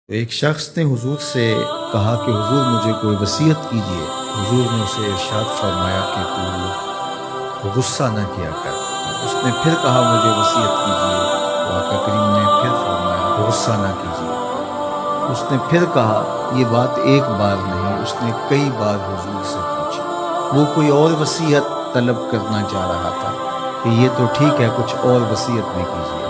ایک شخص نے حضور سے کہا کہ حضور مجھے کوئی وصیت کیجیے۔ حضور نے اسے ارشاد فرمایا کہ تو غصہ نہ کیا کر۔ اس نے پھر کہا مجھے وصیت کیجیے، تو آقا کریم نے پھر فرمایا غصہ نہ کیجیے۔ اس نے پھر کہا، یہ بات ایک بار نہیں، اس نے کئی بار حضور سے پوچھی۔ وہ کوئی اور وصیت طلب کرنا چاہ رہا تھا کہ یہ تو ٹھیک ہے، کچھ اور وصیت بھی کیجیے۔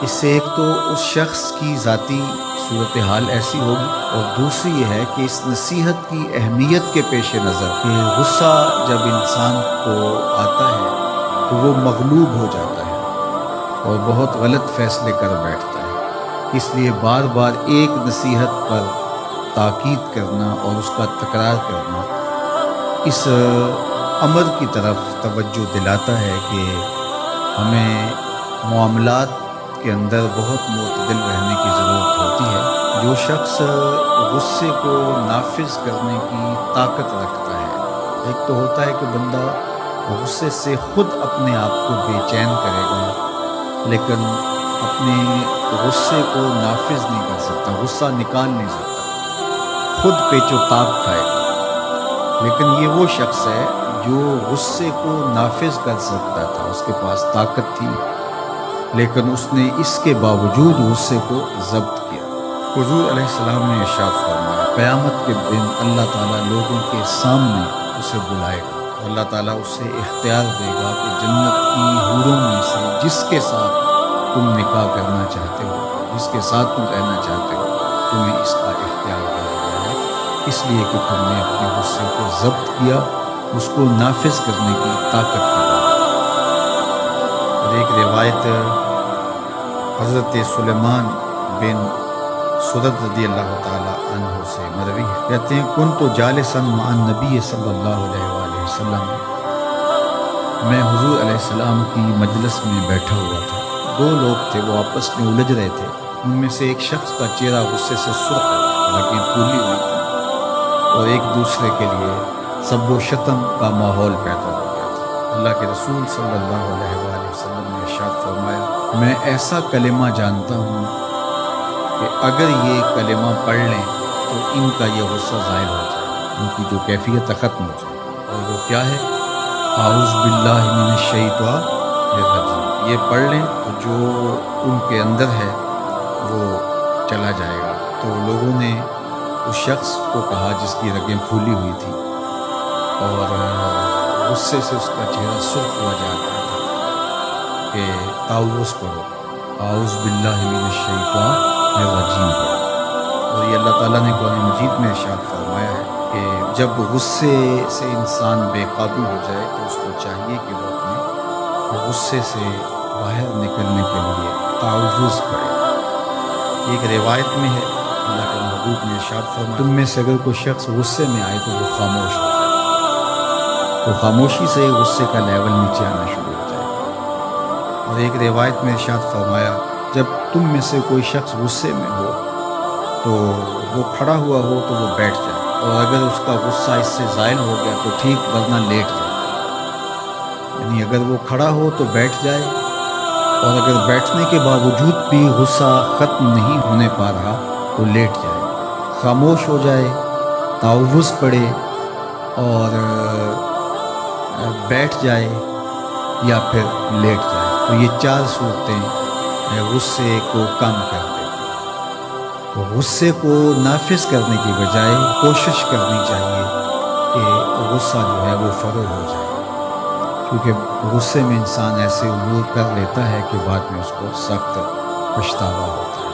اس سے ایک تو اس شخص کی ذاتی صورتحال ایسی ہوگی، اور دوسری یہ ہے کہ اس نصیحت کی اہمیت کے پیش نظر کہ غصہ جب انسان کو آتا ہے تو وہ مغلوب ہو جاتا ہے اور بہت غلط فیصلے کر بیٹھتا ہے۔ اس لیے بار بار ایک نصیحت پر تاکید کرنا اور اس کا تکرار کرنا اس امر کی طرف توجہ دلاتا ہے کہ ہمیں معاملات کے اندر بہت معتدل رہنے کی ضرورت ہوتی ہے۔ جو شخص غصے کو نافذ کرنے کی طاقت رکھتا ہے، ایک تو ہوتا ہے کہ بندہ غصے سے خود اپنے آپ کو بے چین کرے گا، لیکن اپنے غصے کو نافذ نہیں کر سکتا، غصہ نکال نہیں سکتا، خود پیچ و تاب کھائے گا۔ لیکن یہ وہ شخص ہے جو غصے کو نافذ کر سکتا تھا، اس کے پاس طاقت تھی، لیکن اس نے اس کے باوجود غصے کو ضبط کیا۔ حضور علیہ السلام نے ارشاد فرمایا، قیامت کے دن اللہ تعالیٰ لوگوں کے سامنے اسے بلائے گا، اللہ تعالیٰ اسے اختیار دے گا کہ جنت کی حوروں میں سے جس کے ساتھ تم نکاح کرنا چاہتے ہو، جس کے ساتھ تم رہنا چاہتے ہو، تمہیں اس کا اختیار دیا گیا ہے، اس لیے کہ تم نے اپنے غصے کو ضبط کیا، اس کو نافذ کرنے کی طاقت کی بات۔ اور ایک روایت حضرت سلیمان بن سرد رضی اللہ تعالیٰ عنہ سے مروی ہے، کہتے ہیں کنت جالسا مع النبی صلی اللہ علیہ وآلہ وسلم، میں حضور علیہ السلام کی مجلس میں بیٹھا ہوا تھا۔ دو لوگ تھے، وہ آپس میں الجھ رہے تھے۔ ان میں سے ایک شخص کا چہرہ غصے سے سرخ ہو گیا، آنکھیں پھولی ہوئی تھی، اور ایک دوسرے کے لیے سب و شتم کا ماحول پیدا ہو گیا تھا۔ اللہ کے رسول صلی اللہ علیہ وآلہ وسلم نے ارشاد فرمایا، میں ایسا کلمہ جانتا ہوں کہ اگر یہ کلمہ پڑھ لیں تو ان کا یہ غصہ ظاہر ہو جائے گا، ان کی جو کیفیت ختم ہو جائے گی۔ اور وہ کیا ہے؟ اعوذ باللہ من الشیطان الرجیم۔ یہ پڑھ لیں تو جو ان کے اندر ہے وہ چلا جائے گا۔ تو لوگوں نے اس شخص کو کہا جس کی رگیں پھولی ہوئی تھی اور غصے سے اس کا چہرہ سرخ ہوا جا رہا تھا کہ تعوذ پڑھو، اعوذ باللہ من الشیطان الرجیم پڑھو۔ اور یہ اللہ تعالیٰ نے قرآن مجید میں ارشاد فرمایا ہے کہ جب غصے سے انسان بے قابو ہو جائے تو اس کو چاہیے کہ وہ اپنے غصے سے باہر نکلنے کے لیے تعوذ پڑھے۔ ایک روایت میں ہے اللہ کے محبوب نے ارشاد فرمایا، تم میں سے اگر کوئی شخص غصے میں آئے تو وہ خاموش ہو جائے، تو خاموشی سے غصے کا لیول نیچے آنا شروع ہو جائے گا۔ اور ایک روایت میں ارشاد فرمایا، جب تم میں سے کوئی شخص غصے میں ہو تو وہ کھڑا ہوا ہو تو وہ بیٹھ جائے، اور اگر اس کا غصہ اس سے زائل ہو گیا تو ٹھیک، ورنہ لیٹ جائے۔ یعنی اگر وہ کھڑا ہو تو بیٹھ جائے، اور اگر بیٹھنے کے باوجود بھی غصہ ختم نہیں ہونے پا رہا تو لیٹ جائے، خاموش ہو جائے، تعوذ پڑھے اور بیٹھ جائے یا پھر لیٹ جائے۔ تو یہ چار صورتیں غصے کو کم کر دیتی ہیں۔ تو غصے کو نافذ کرنے کی بجائے کوشش کرنی چاہیے کہ غصہ جو ہے وہ فروغ ہو جائے، کیونکہ غصے میں انسان ایسے امور کر لیتا ہے کہ بعد میں اس کو سخت پچھتاوا ہوتا ہے۔